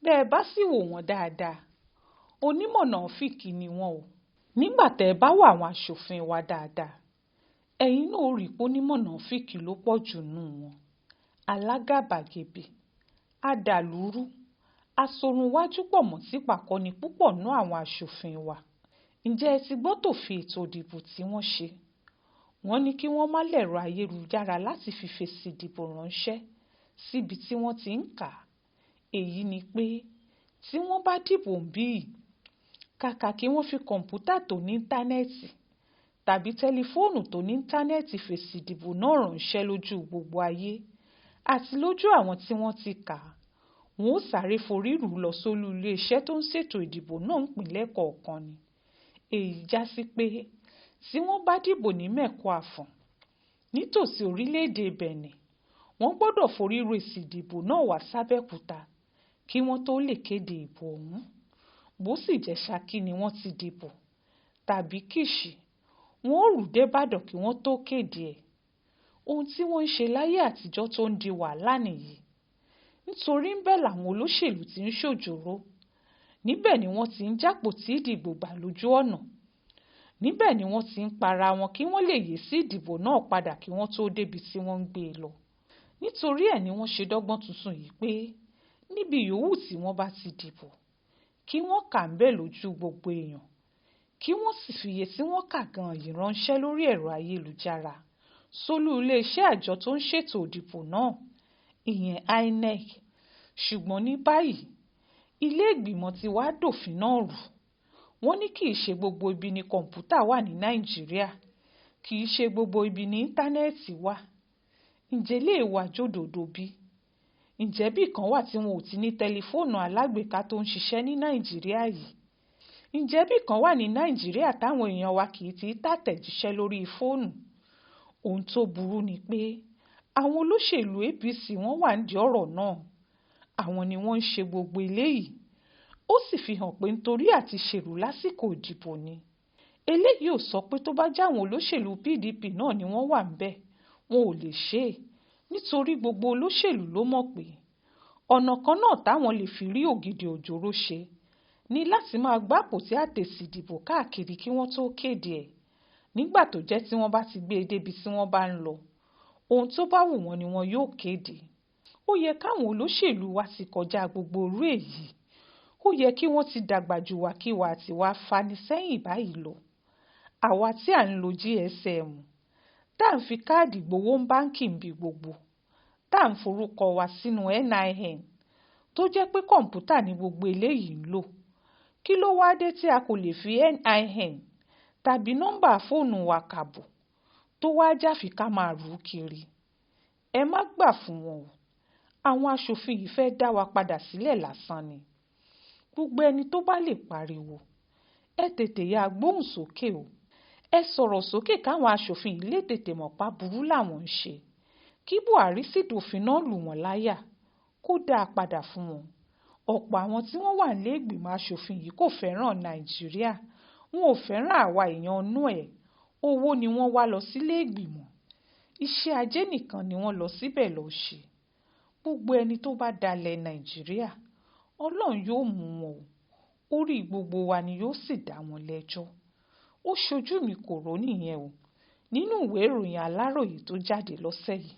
bẹ́ẹ̀ bá sì wò wọ́n dáadáa onímọ̀ Náfìkí ni wọ́n o. Nígbà tẹ́ ẹ bá wo àwọn aṣòfin wa dáadáa ẹ̀yin náà ó rí pé onímọ̀ Náfìkí ló pọ̀ jù nù wọn. Alágàbàgebè, adàlúrú, asorunwájú pọ̀ mọ́ sípàkọ́ ni púpọ̀ nú àwọn aṣòfin wa. Ǹjẹ́ ẹ ti gbọ́ tòfin ètò ìdìbò tí wọ́n ṣe? Wọ́n ní kí wọ́n má lẹ̀rọ ayélujára láti fi fèsì ìdìbò ránṣẹ́ síbi tí wọ́n ti ń kà á. Èyí ni pé tí wọ́n bá dìbò níbí kàkà kí wọ́n fi kọ̀ǹpútà tó ní íńtánẹ́ẹ̀tì tàbí tẹlifóònù tó ní íńtánẹ́ẹ̀tì fèsì ìdìbò náà ránṣẹ́ lójú gbogbo ayé àti lójú àwọn tí wọ́n ti kà á, wọn ó sáré forírù lọ sólú iléeṣẹ́ tó ń ṣètò ìdìbò náà nípìnlẹ̀ kọ̀ọ̀kan ni. Èyí já sí pé tí wọ́n bá dìbò ní Mẹ̀kọ Àfọ̀n nítòsí orílẹ̀-èdè Bẹ̀nẹ̀, wọ́n gbọ́dọ̀ forírù èsì ìdìbò náà wá sábẹ́kúta kí wọ́n tó lè kéde ìbò ọ̀hún. Bó sì jẹ́ Ṣakí ni wọ́n ti dìbò tàbí Kìṣí, wọ́n ó rù débàdàn kí wọ́n tó kéde ẹ̀. Ohun tí wọ́n ń ṣe láyé àtijọ́ tó ń di wàhálà nìyí. Nítorí ń bẹ̀ làwọn olóṣèlú ti ń ṣòjòrò. Níbẹ̀ ni wọ́n ti ń jápótí ìdìbò gbà lójú ọ̀nà. Níbẹ̀ ni wọ́n ti ń para wọn kí wọ́n lè yí sí ìdìbò náà padà kí wọ́n tó débi tí wọ́n ń gbé e lọ. Nítorí ẹ̀ ni wọ́n ṣe dọ́gbọ́n tuntun yìí pé níbi yòówù tí wọ́n bá ti dìbò kí wọ́n kà ń bẹ̀ lójú gbogbo èèyàn, kí wọ́n sì fi iye tí wọ́n kà gan yìí ránṣẹ́ lórí ẹ̀rọ ayélujára sólú iléeṣẹ́ àjọ tó ń ṣètò ìdìbò náà, ìyẹn INEC. Ṣùgbọ́n ní báyìí ilé ìgbìmọ̀ ti wá dòfin náà rú. Wọ́n ní kì í ṣe gbogbo ibi ni kọ̀ǹpútà wà ní Nàìjíríà, kì í ṣe gbogbo ibi ni íńtánẹ́ẹ̀tì wà. Ǹjẹ́ lè wà jódòdó bí? Ǹjẹ́ bí kan wà tí wọn ò ti ní tẹlifóònù alágbèéká tó ń ṣiṣẹ́ ní Nàìjíríà yìí? Ǹjẹ́ bí kan wà ní Nàìjíríà táwọn èèyàn wa kì í ti tàtẹ̀jíṣẹ́ lórí fóònù? Ohun tó burú ni pé àwọn olóṣèlú APC wọ́n wà nídìí ọ̀rọ̀ náà. Àwọn ni wọ́n ń ṣe gbogbo eléyìí. Ó sì fi hàn pé nítorí àti ṣèlú lásìkò ìdìbò ni. Eléyìí ò sọ pé tó bá jẹ́ àwọn olóṣèlú PDP náà ni wọ́n wà ńbẹ̀, wọn ò lè ṣe é. Nítorí gbogbo olóṣèlú ló mọ̀ pé ọ̀nà kan náà táwọn lè fi rí ògidì òjòrò ṣe ni láti máa gbá àpótí àtẹ̀sí ìdìbò káàkiri kí wọ́n tó kéde ẹ̀. Nígbà tó jẹ́ tí wọ́n bá ti gbé e débi tí wọ́n bá ń lọ, ohun tó bá wù wọ́n ni wọn yóò kéde. Ó yẹ káwọn olóṣèlú wa ti kọjá gbogbo orú èyí. Ó yẹ kí wọ́n ti dàgbà jù wàkíwà àti wá fani sẹ́yìn báyìí lọ. Àwa tí à ń lo GSM, tá à ń fi káàdì gbowó ń báǹkì níbi gbogbo, tá à ń forúkọ wa sínú NIN, tó jẹ́ pé kọ̀ǹpútà ni gbogbo eléyìí ń lò. Kí ló wá dé tí a kò lè fi NIN tàbí nọ́mbà fóònù wa kàbò tó wá jáfi ká máa rù ú kiri? Ẹ má gbà fún wọn o. Àwọn aṣòfin yìí fẹ́ dá wa padà sílẹ̀ lásán ni. Gbogbo ẹni tó bá lè pariwo, ẹ tètè ya gbóhùn sókè o. Ẹ sọ̀rọ̀ sókè káwọn aṣòfin yìí lè tètè mọ̀ pa burú làwọn ń ṣe. Kí Buhari sì dòfin náà lù wọ́n láyà kó dáa padà fún wọn. Ọ̀pọ̀ àwọn tí wọ́n wà nílé ìgbìmọ̀ aṣòfin yìí kò fẹ́ràn Nàìjíríà. Wọn ò fẹ́ràn àwa èèyàn inú ẹ̀. Owó ni wọ́n wá lọ sílé ìgbìmọ̀. Iṣẹ́ ajé nìkan ni wọ́n lọ síbẹ̀ lọ ṣe. Gbogbo ẹni tó bá dalẹ̀ Nàìjíríà, Ọlọ́run yóò mú wọn o. Orí gbogbo wa ni yóò sì dá wọn lẹ́jọ́. Ó ṣojú mi kò rò nìyẹn o nínú ìwé ìròyìn Aláròyé tó jáde lọ́sẹ̀ yìí.